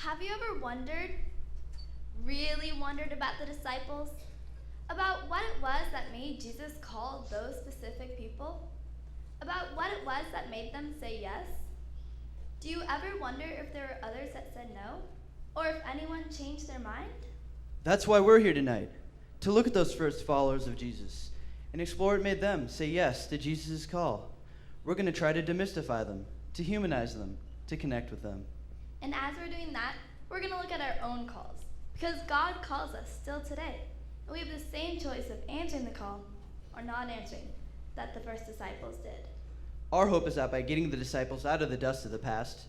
Have you ever really wondered about the disciples? About what it was that made Jesus call those specific people? About what it was that made them say yes? Do you ever wonder if there were others that said no? Or if anyone changed their mind? That's why we're here tonight, to look at those first followers of Jesus and explore what made them say yes to Jesus' call. We're going to try to demystify them, to humanize them, to connect with them. And as we're doing that, we're going to look at our own calls, because God calls us still today. And we have the same choice of answering the call or not answering that the first disciples did. Our hope is that by getting the disciples out of the dust of the past,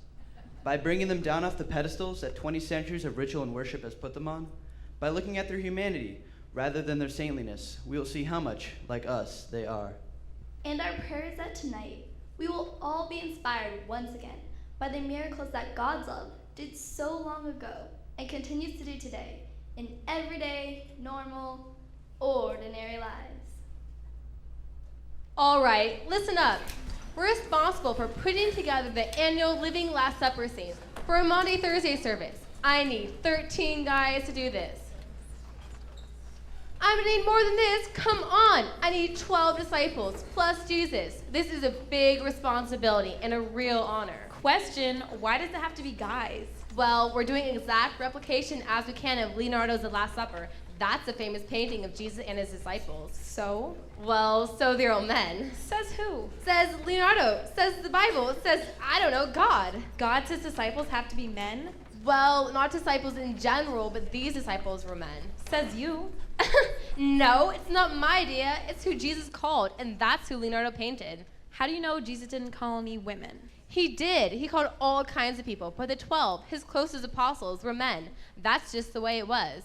by bringing them down off the pedestals that 20 centuries of ritual and worship has put them on, by looking at their humanity rather than their saintliness, we will see how much like us they are. And our prayer is that tonight we will all be inspired once again by the miracles that God's love did so long ago and continues to do today in everyday, normal, ordinary lives. All right, listen up. We're responsible for putting together the annual Living Last Supper scene for a Maundy Thursday service. I need 13 guys to do this. I'm gonna need more than this. Come on. I need 12 disciples plus Jesus. This is a big responsibility and a real honor. Question, why does it have to be guys? Well, we're doing exact replication as we can of Leonardo's The Last Supper. That's a famous painting of Jesus and his disciples. So? Well, so they're all men. Says who? Says Leonardo. Says the Bible. Says, I don't know, God. God says disciples have to be men? Well, not disciples in general, but these disciples were men. Says you. No, it's not my idea. It's who Jesus called, and that's who Leonardo painted. How do you know Jesus didn't call any women? He did. He called all kinds of people, but the 12, his closest apostles, were men. That's just the way it was.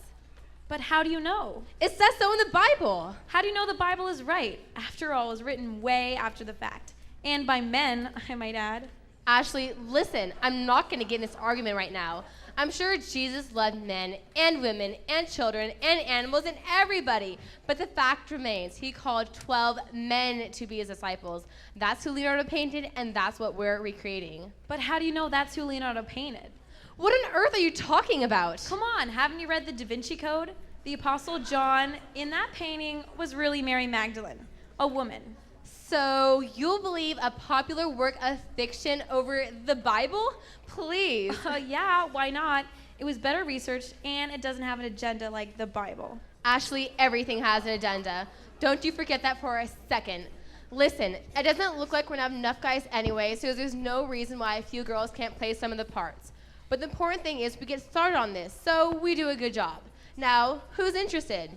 But how do you know? It says so in the Bible. How do you know the Bible is right? After all, it was written way after the fact. And by men, I might add. Ashley, listen, I'm not going to get in this argument right now. I'm sure Jesus loved men and women and children and animals and everybody. But the fact remains, he called 12 men to be his disciples. That's who Leonardo painted, and that's what we're recreating. But how do you know that's who Leonardo painted? What on earth are you talking about? Come on, haven't you read the Da Vinci Code? The Apostle John, in that painting, was really Mary Magdalene, a woman. So you'll believe a popular work of fiction over the Bible? Please. Yeah, why not? It was better researched, and it doesn't have an agenda like the Bible. Ashley, everything has an agenda. Don't you forget that for a second. Listen, it doesn't look like we're gonna have enough guys anyway, so there's no reason why a few girls can't play some of the parts. But the important thing is we get started on this, so we do a good job. Now, who's interested?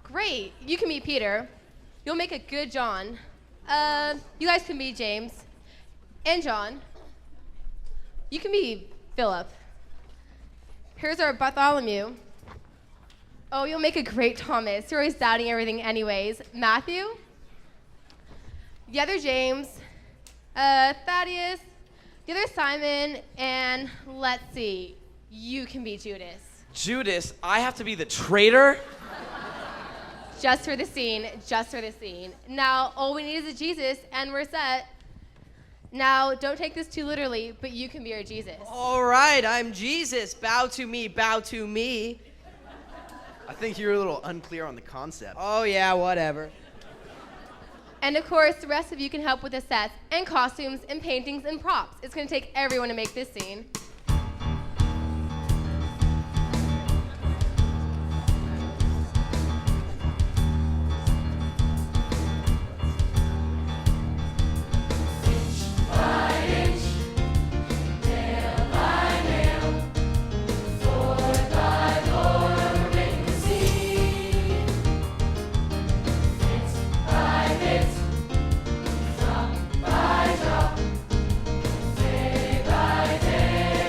Great, you can meet Peter. You'll make a good John. You guys can be James and John. You can be Philip. Here's our Bartholomew. Oh, you'll make a great Thomas. You're always doubting everything anyways. Matthew. The other James. Thaddeus. The other Simon. And let's see. You can be Judas. Judas, I have to be the traitor? Just for the scene, just for the scene. Now, all we need is a Jesus, and we're set. Now, don't take this too literally, but you can be our Jesus. All right, I'm Jesus. Bow to me, bow to me. I think you're a little unclear on the concept. Oh, yeah, whatever. And of course, the rest of you can help with the sets and costumes and paintings and props. It's going to take everyone to make this scene. Day by day.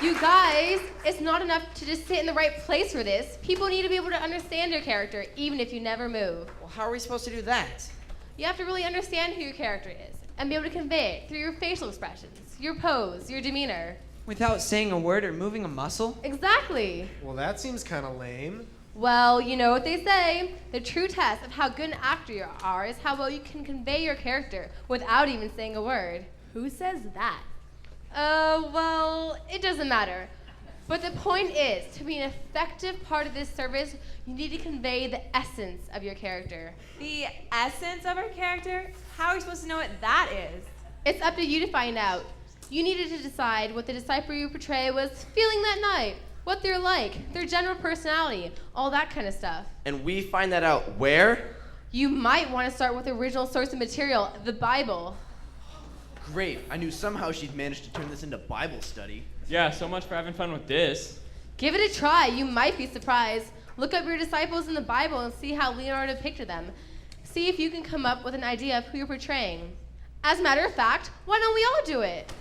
You guys, it's not enough to just sit in the right place for this. People need to be able to understand your character, even if you never move. Well, how are we supposed to do that? You have to really understand who your character is and be able to convey it through your facial expressions, your pose, your demeanor. Without saying a word or moving a muscle? Exactly. Well, that seems kind of lame. Well, you know what they say. The true test of how good an actor you are is how well you can convey your character without even saying a word. Who says that? Well, it doesn't matter. But the point is, to be an effective part of this service, you need to convey the essence of your character. The essence of our character? How are we supposed to know what that is? It's up to you to find out. You needed to decide what the disciple you portray was feeling that night, what they're like, their general personality, all that kind of stuff. And we find that out where? You might want to start with the original source of material, the Bible. Great. I knew somehow she'd managed to turn this into Bible study. Yeah, so much for having fun with this. Give it a try. You might be surprised. Look up your disciples in the Bible and see how Leonardo pictured them. See if you can come up with an idea of who you're portraying. As a matter of fact, why don't we all do it?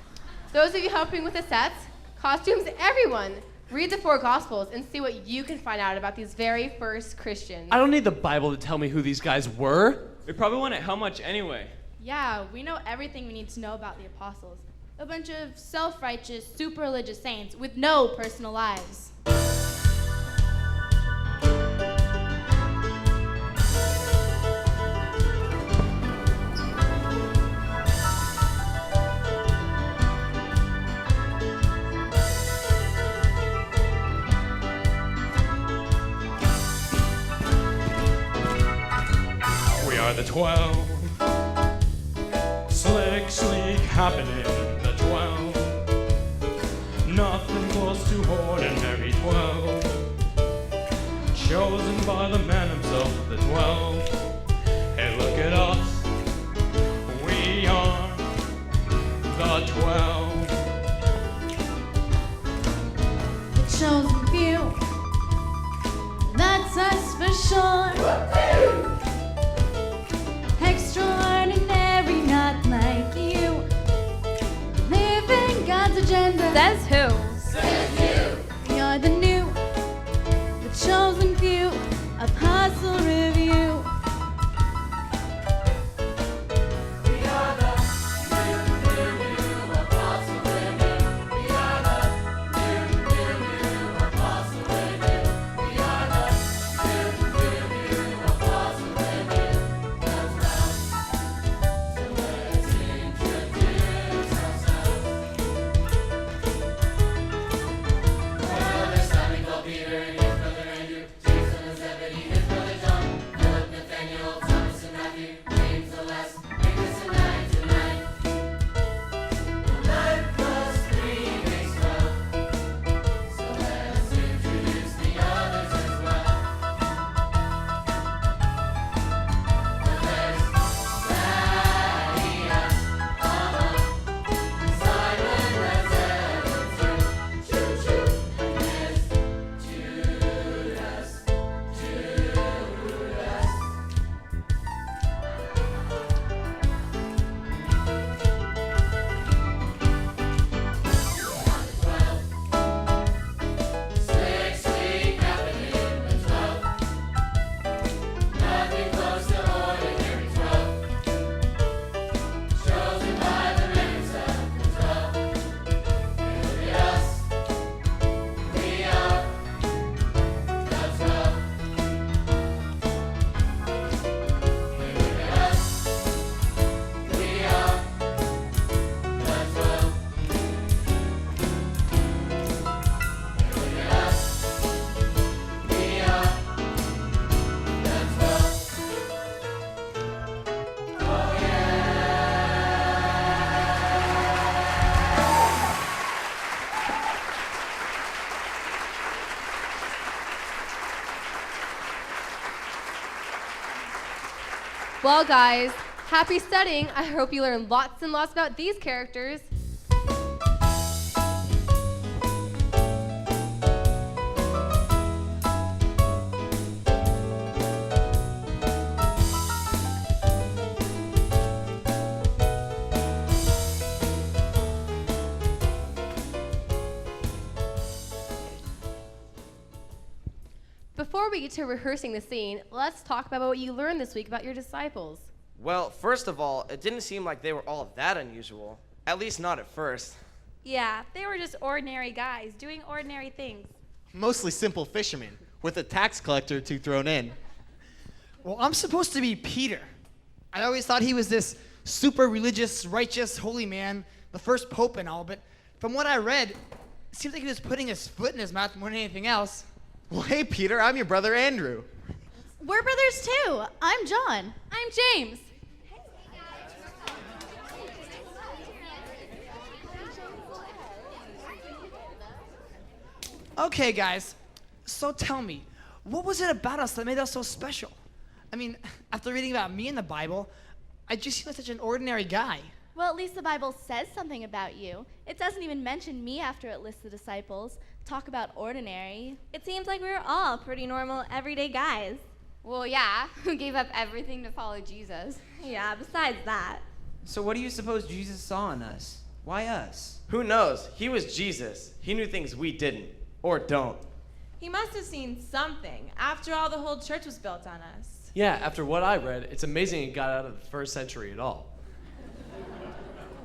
Those of you helping with the sets, costumes, everyone, read the 4 Gospels and see what you can find out about these very first Christians. I don't need the Bible to tell me who these guys were. They probably wouldn't how much anyway. Yeah, we know everything we need to know about the apostles. A bunch of self-righteous, super religious saints with no personal lives. We are the 12. Slick, sleek, happening, the 12. Nothing close to ordinary 12. Chosen by the man himself, the 12. Hey, look at us. We are the 12. The chosen few. That's us for sure. Extraordinary, not like you. Living God's agenda. Says who? We are the new, the chosen few. Apostle Review. Well, guys, happy studying. I hope you learned lots and lots about these characters. before we get to rehearsing the scene, let's talk about what you learned this week about your disciples. Well, first of all, it didn't seem like they were all that unusual. At least not at first. Yeah, they were just ordinary guys doing ordinary things. Mostly simple fishermen, with a tax collector or two thrown in. Well, I'm supposed to be Peter. I always thought he was this super religious, righteous, holy man, the first pope and all, but from what I read, it seems like he was putting his foot in his mouth more than anything else. Well, hey, Peter, I'm your brother Andrew. We're brothers too. I'm John. I'm James. Okay, guys, so tell me, what was it about us that made us so special? I mean, after reading about me in the Bible, I just seem like such an ordinary guy. Well, at least the Bible says something about you. It doesn't even mention me after it lists the disciples. Talk about ordinary. It seems like we were all pretty normal, everyday guys. Well, yeah, who gave up everything to follow Jesus? Yeah, besides that. So what do you suppose Jesus saw in us? Why us? Who knows? He was Jesus. He knew things we didn't. Or don't. He must have seen something. After all, the whole church was built on us. Yeah, after what I read, it's amazing it got out of the first century at all.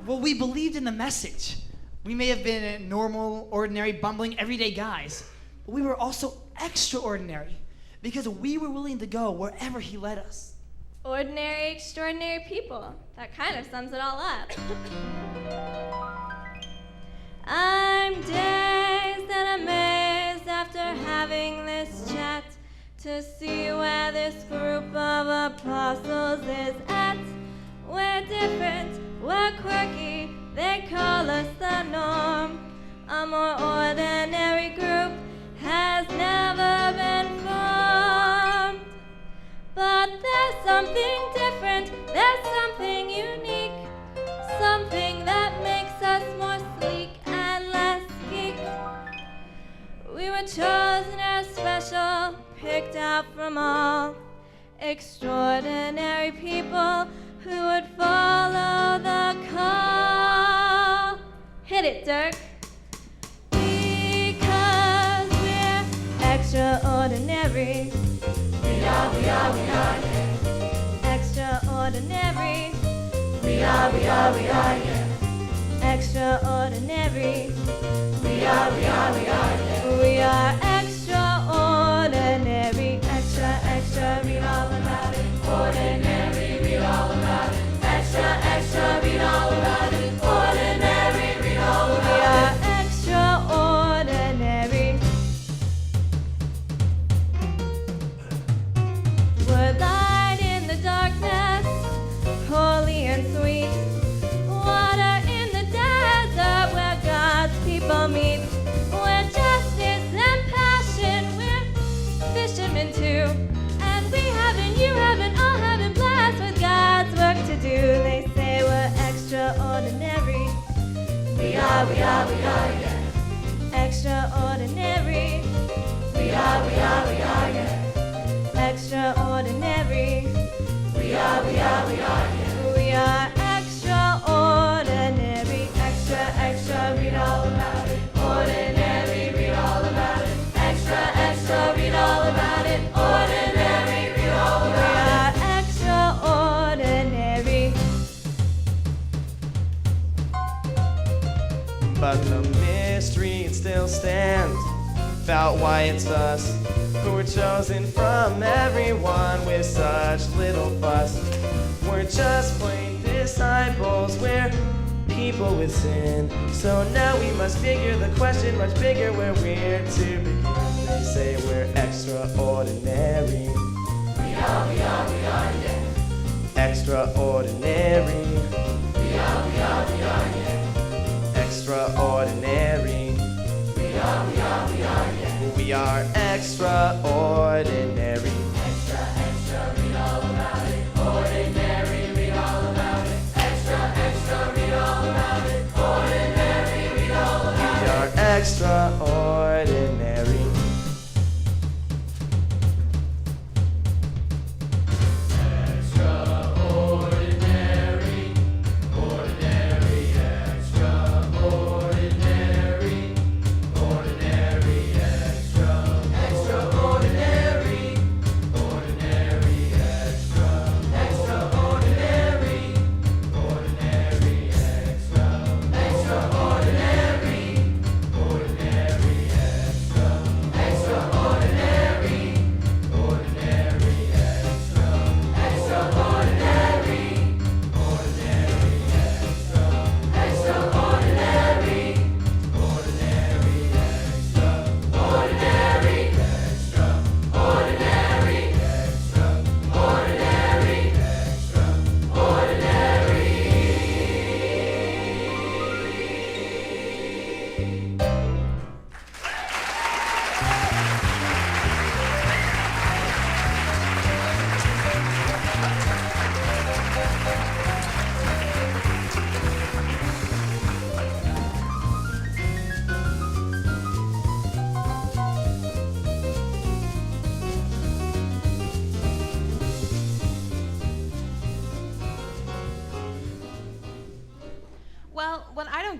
Well, we believed in the message. We may have been normal, ordinary, bumbling, everyday guys, but we were also extraordinary because we were willing to go wherever he led us. Ordinary, extraordinary people. That kind of sums it all up. I'm dazed and amazed after having this chat to see where this group of apostles is at. We're different, we're quirky, they call us the norm. A more ordinary group has never been formed. But there's something different, there's something unique, something that makes us more sleek and less geek. We were chosen as special, picked out from all extraordinary people who would follow the call. Hit it, Dirk. Because we're extraordinary. We are, yeah. Extraordinary. We are, yeah. Extraordinary. We are, yeah. We are extraordinary. Extra, read all about it. Ordinary, read all about it. Extra, read all about it. Ordinary, read all about it. We are extraordinary. We're light in the darkness, holy and sweet. Water in the desert where God's people meet. We're justice and passion, we're fishermen too. And we haven't, you haven't, all have been blessed with God's work to do. They say we're extraordinary. We are, yeah. Extraordinary. We are, yeah. Extraordinary. We are, yeah. We are extraordinary. Extra, read all about it. Ordinary, read all about it. Extra, read all about it. Ordinary, read all about it. We are extraordinary. But the mystery still stands about why it's us who were chosen from everyone with such little fuss. We're just plain disciples, we're people with sin. So now we must figure the question much bigger where we're to begin. They say we're extraordinary. We are, yeah. Extraordinary. We are, yeah. Extraordinary. We are, yeah. We are extraordinary. Extra, read all about it. Ordinary, read all about it. Extra, read all about it. Ordinary, read all about it. We are extraordinary. Extraordinary.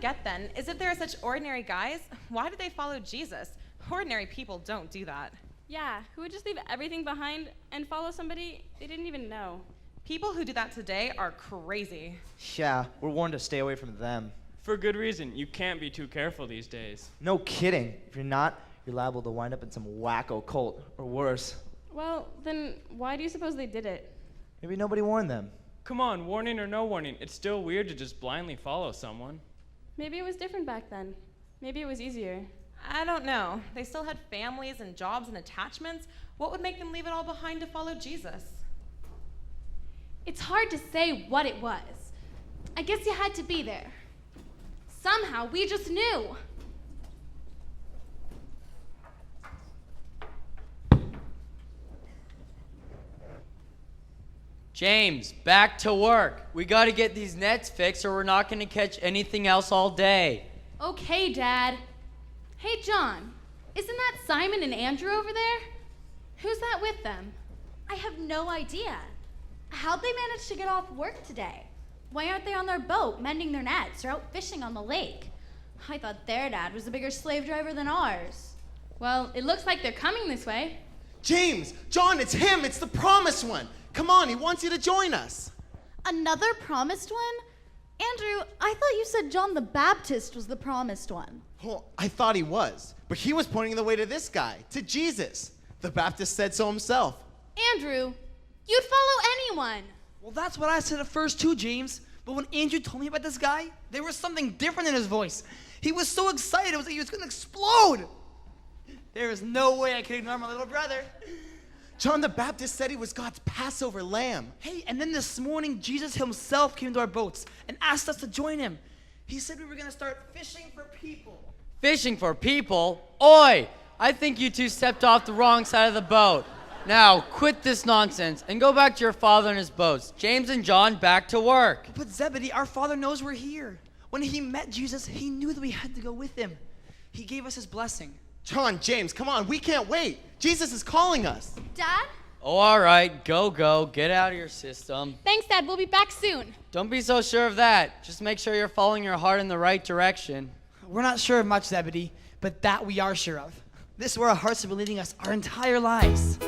get then is if they are such ordinary guys, why did they follow Jesus? Ordinary people don't do that. Yeah, who would just leave everything behind and follow somebody they didn't even know? People who do that today are crazy. Yeah, we're warned to stay away from them. For good reason. You can't be too careful these days. No kidding. If you're not, you're liable to wind up in some wacko cult, or worse. Well, then why do you suppose they did it? Maybe nobody warned them. Come on, warning or no warning, it's still weird to just blindly follow someone. Maybe it was different back then. Maybe it was easier. I don't know. They still had families and jobs and attachments. What would make them leave it all behind to follow Jesus? It's hard to say what it was. I guess you had to be there. Somehow, we just knew. James, back to work. We gotta get these nets fixed or we're not gonna catch anything else all day. Okay, Dad. Hey, John, isn't that Simon and Andrew over there? Who's that with them? I have no idea. How'd they manage to get off work today? Why aren't they on their boat mending their nets or out fishing on the lake? I thought their dad was a bigger slave driver than ours. Well, it looks like they're coming this way. James, John, it's him. It's the promised one. Come on, he wants you to join us. Another promised one? Andrew, I thought you said John the Baptist was the promised one. Well, I thought he was, but he was pointing the way to this guy, to Jesus. The Baptist said so himself. Andrew, you'd follow anyone. Well, that's what I said at first too, James. But when Andrew told me about this guy, there was something different in his voice. He was so excited, it was like he was gonna explode. There is no way I could ignore my little brother. John the Baptist said he was God's Passover lamb. Hey, and then this morning, Jesus himself came to our boats and asked us to join him. He said we were gonna start fishing for people. Fishing for people? Oi! I think you two stepped off the wrong side of the boat. Now, quit this nonsense and go back to your father and his boats. James and John, back to work. But Zebedee, our father knows we're here. When he met Jesus, he knew that we had to go with him. He gave us his blessing. John, James, come on, we can't wait. Jesus is calling us. Dad? Oh, all right, go, get out of your system. Thanks, Dad. We'll be back soon. Don't be so sure of that. Just make sure you're following your heart in the right direction. We're not sure of much, Zebedee, but that we are sure of. This is where our hearts have been leading us our entire lives.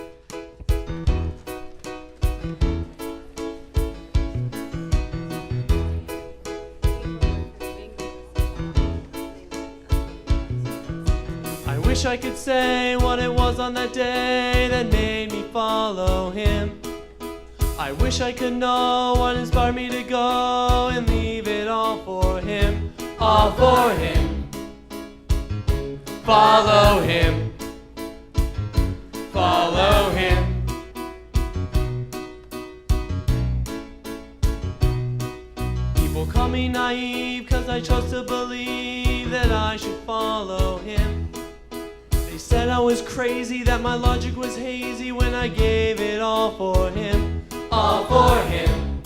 I wish I could say what it was on that day that made me follow him. I wish I could know what inspired me to go and leave it all for him. All for him. Follow him. Follow him. People call me naive 'cause I chose to believe that I should follow him. They said I was crazy, that my logic was hazy when I gave it all for him. All for him.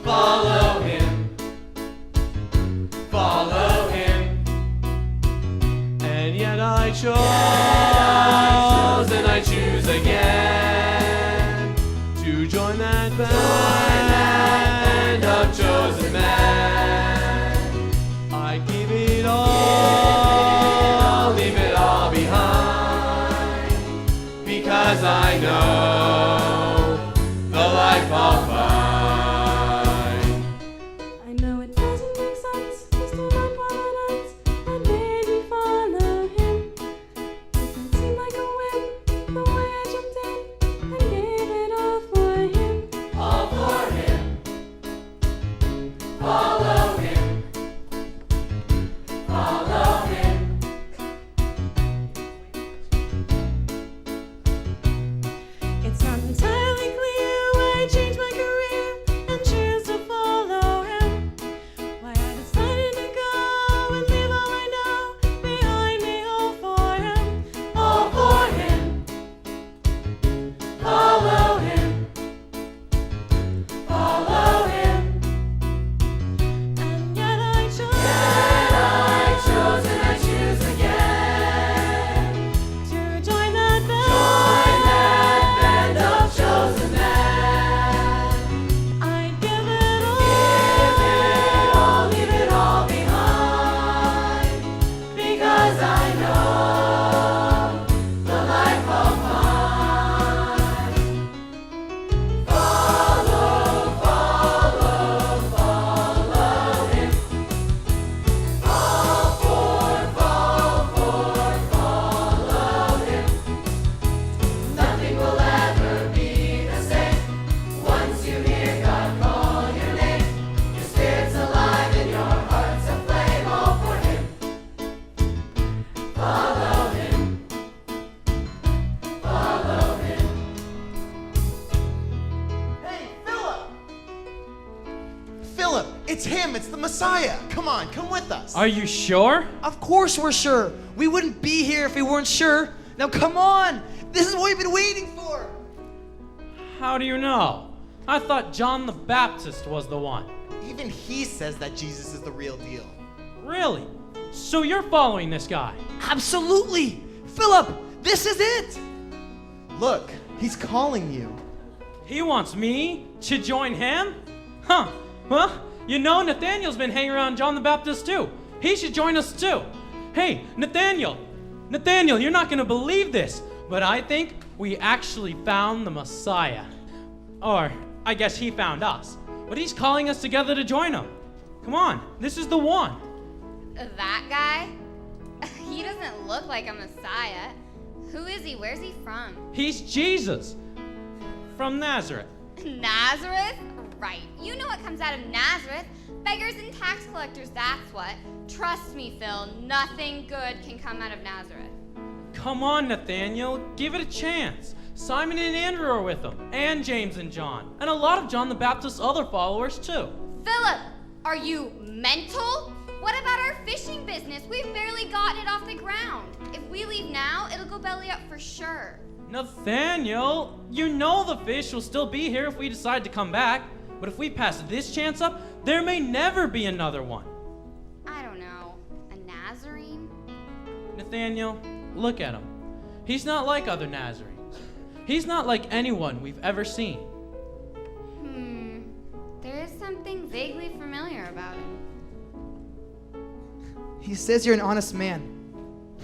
Follow him. Follow him. And yet I chose, and I choose again to join that band of chosen men. I give it all, leave it all behind, because I know the life I'll find. I know it doesn't make sense to stand up all night and maybe follow him. Philip, it's him. It's the Messiah. Come on, come with us. Are you sure? Of course we're sure. We wouldn't be here if we weren't sure. Now come on. This is what we've been waiting for. How do you know? I thought John the Baptist was the one. Even he says that Jesus is the real deal. Really? So you're following this guy? Absolutely. Philip, this is it. Look, he's calling you. He wants me to join him? Huh. Well, you know Nathaniel's been hanging around John the Baptist too. He should join us too. Hey, Nathaniel, you're not going to believe this, but I think we actually found the Messiah. Or, I guess he found us. But he's calling us together to join him. Come on, this is the one. That guy? He doesn't look like a Messiah. Who is he? Where's he from? He's Jesus from Nazareth. Nazareth? Right. You know what comes out of Nazareth. Beggars and tax collectors, that's what. Trust me, Phil, nothing good can come out of Nazareth. Come on, Nathaniel, give it a chance. Simon and Andrew are with him, and James and John, and a lot of John the Baptist's other followers too. Philip, are you mental? What about our fishing business? We've barely gotten it off the ground. If we leave now, it'll go belly up for sure. Nathaniel, you know the fish will still be here if we decide to come back. But if we pass this chance up, there may never be another one. I don't know. A Nazarene? Nathaniel, look at him. He's not like other Nazarenes. He's not like anyone we've ever seen. There is something vaguely familiar about him. He says you're an honest man,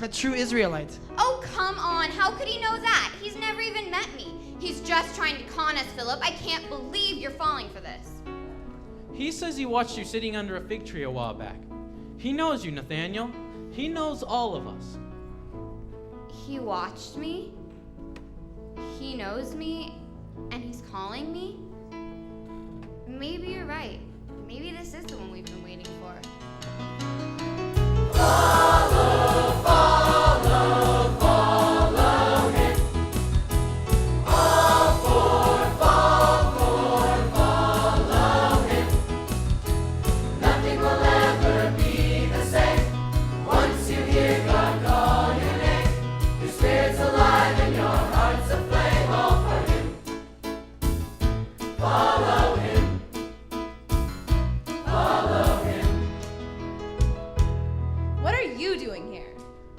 a true Israelite. Oh, come on. How could he know that? He's never even met me. He's just trying to con us, Philip. I can't believe you're falling for this. He says he watched you sitting under a fig tree a while back. He knows you, Nathaniel. He knows all of us. He watched me? He knows me? And he's calling me? Maybe you're right. Maybe this is the one we've been waiting for. Follow, follow, follow him. All for, follow him. Nothing will ever be the same. Once you hear God call your name, your spirit's alive and your heart's aflame. All for him. Follow him. Follow him. What are you doing here?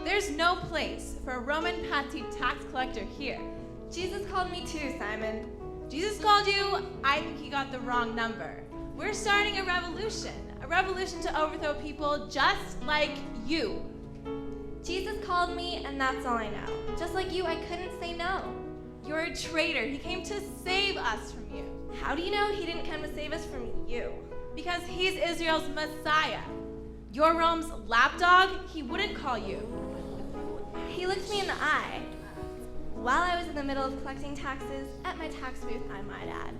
There's no place for a Roman Patti tax collector here. Jesus called me too, Simon. Jesus called you? I think he got the wrong number. We're starting a revolution to overthrow people just like you. Jesus called me, and that's all I know. Just like you, I couldn't say no. You're a traitor. He came to save us from you. How do you know he didn't come to save us from you? Because he's Israel's Messiah. You're Rome's lapdog. He wouldn't call you. He looked me in the eye while I was in the middle of collecting taxes at my tax booth, I might add,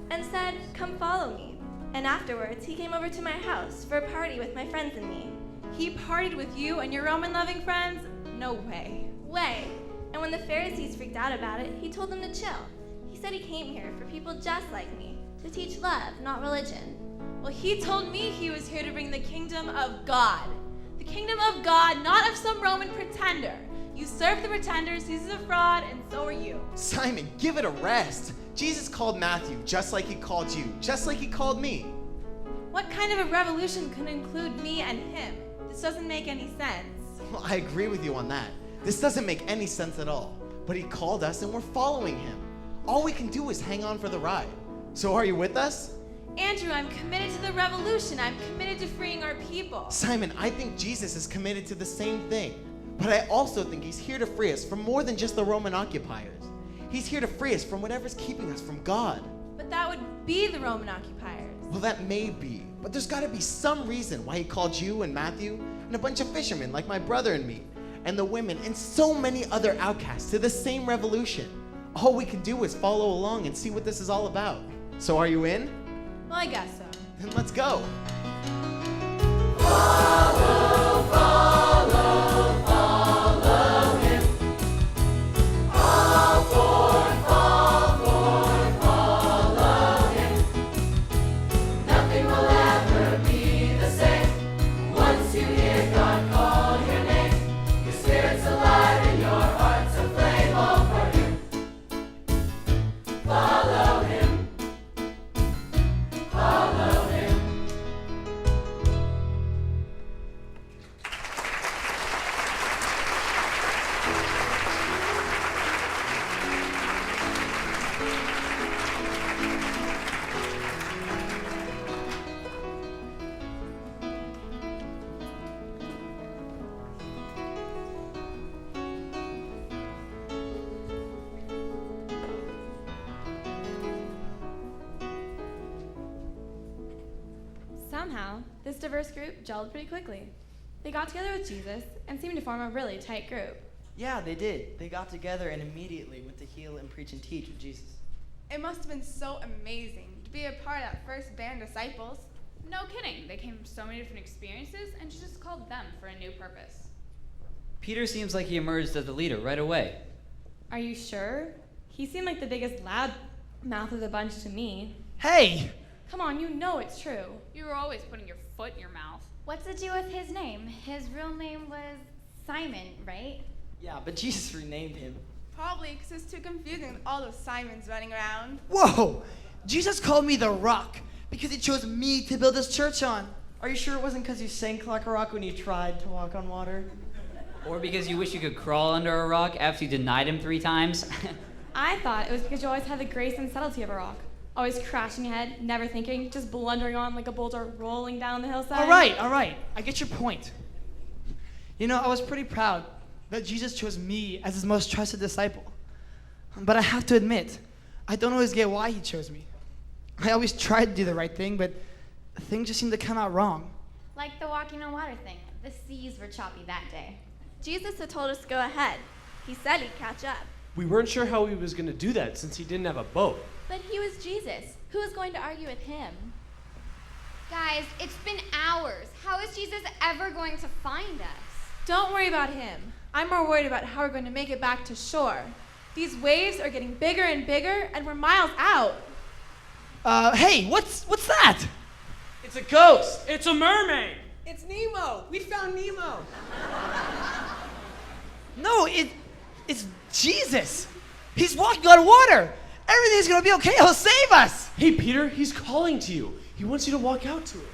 and said, "Come follow me." And afterwards, he came over to my house for a party with my friends and me. He partied with you and your Roman-loving friends? No way. Way. And when the Pharisees freaked out about it, he told them to chill. He said he came here for people just like me, to teach love, not religion. Well, he told me he was here to bring the kingdom of God. The kingdom of God, not of some Roman pretender. You serve the pretenders, he's a fraud, and so are you. Simon, give it a rest. Jesus called Matthew just like he called you, just like he called me. What kind of a revolution could include me and him? This doesn't make any sense. Well, I agree with you on that. This doesn't make any sense at all. But he called us and we're following him. All we can do is hang on for the ride. So are you with us? Andrew, I'm committed to the revolution. I'm committed to freeing our people. Simon, I think Jesus is committed to the same thing. But I also think he's here to free us from more than just the Roman occupiers. He's here to free us from whatever's keeping us from God. But that would be the Roman occupiers. Well, that may be, but there's got to be some reason why he called you and Matthew and a bunch of fishermen like my brother and me, and the women and so many other outcasts to the same revolution. All we can do is follow along and see what this is all about. So are you in? Well, I guess so. Then let's go. Somehow, this diverse group gelled pretty quickly. They got together with Jesus and seemed to form a really tight group. Yeah, they did. They got together and immediately went to heal and preach and teach with Jesus. It must have been so amazing to be a part of that first band of disciples. No kidding. They came from so many different experiences, and Jesus called them for a new purpose. Peter seems like he emerged as the leader right away. Are you sure? He seemed like the biggest loud mouth of the bunch to me. Hey! Come on, you know it's true. You were always putting your foot in your mouth. What's to do with his name? His real name was Simon, right? Yeah, but Jesus renamed him. Probably because it's too confusing with all those Simons running around. Whoa! Jesus called me the Rock because he chose me to build his church on. Are you sure it wasn't because you sank like a rock when you tried to walk on water? Or because you wish you could crawl under a rock after you denied him 3 times? I thought it was because you always had the grace and subtlety of a rock. Always crashing ahead, never thinking, just blundering on like a boulder rolling down the hillside. All right. I get your point. You know, I was pretty proud that Jesus chose me as his most trusted disciple. But I have to admit, I don't always get why he chose me. I always tried to do the right thing, but things just seemed to come out wrong. Like the walking on water thing. The seas were choppy that day. Jesus had told us to go ahead. He said he'd catch up. We weren't sure how he was going to do that since he didn't have a boat. But he was Jesus. Who was going to argue with him? Guys, it's been hours. How is Jesus ever going to find us? Don't worry about him. I'm more worried about how we're going to make it back to shore. These waves are getting bigger and bigger, and we're miles out. Hey, what's that? It's a ghost. It's a mermaid. It's Nemo. We found Nemo. No, it's Jesus. He's walking on water. Everything's gonna be okay. He'll save us. Hey, Peter, he's calling to you. He wants you to walk out to him.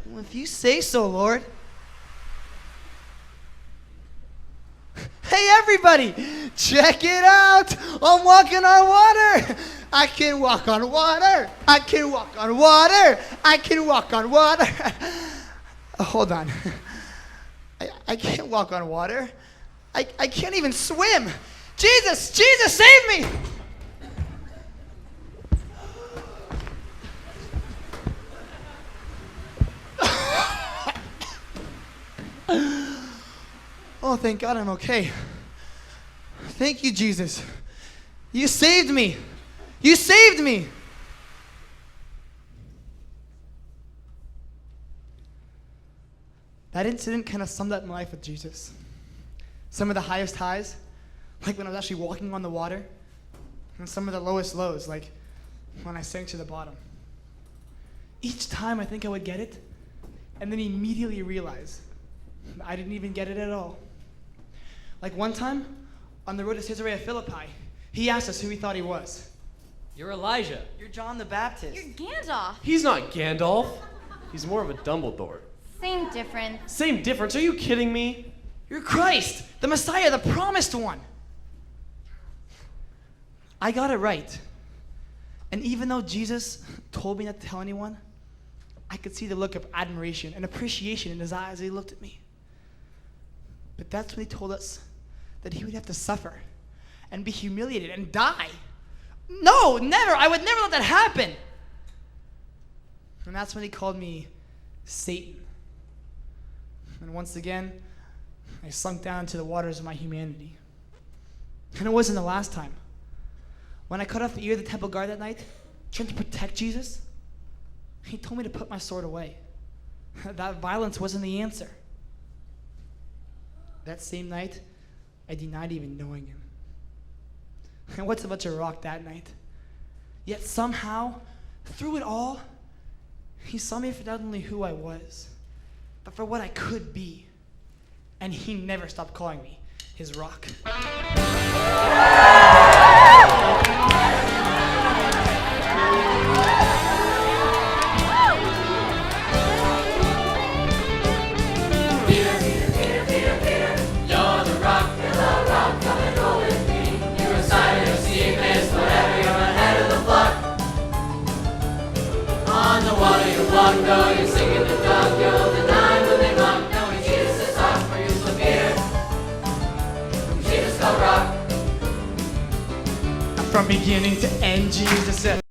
Well, if you say so, Lord. Hey, everybody, check it out. I'm walking on water. I can walk on water. I can walk on water. I can walk on water. Hold on. I can't walk on water. I can't even swim. Jesus, save me! Oh, thank God I'm okay. Thank you, Jesus. You saved me. You saved me. That incident kind of summed up my life with Jesus. Some of the highest highs, like when I was actually walking on the water, and some of the lowest lows, like when I sank to the bottom. Each time I think I would get it, and then immediately realize I didn't even get it at all. Like one time, on the road to Caesarea Philippi, he asked us who he thought he was. You're Elijah. You're John the Baptist. You're Gandalf. He's not Gandalf. He's more of a Dumbledore. Same difference. Same difference. Are you kidding me? You're Christ, the Messiah, the promised one. I got it right. And even though Jesus told me not to tell anyone, I could see the look of admiration and appreciation in his eyes as he looked at me. But that's when he told us that he would have to suffer and be humiliated and die. No, never. I would never let that happen. And that's when he called me Satan. And once again, I sunk down into the waters of my humanity. And it wasn't the last time. When I cut off the ear of the temple guard that night, trying to protect Jesus, he told me to put my sword away. That violence wasn't the answer. That same night, I denied even knowing him. And what's a bunch of rock that night? Yet somehow, through it all, he saw me for not only who I was, but for what I could be. And he never stopped calling me his rock. Though you're sick in the dark, you'll deny when they mock. Knowing Jesus' heart for you so fear. Jesus called rock. From beginning to end, Jesus said.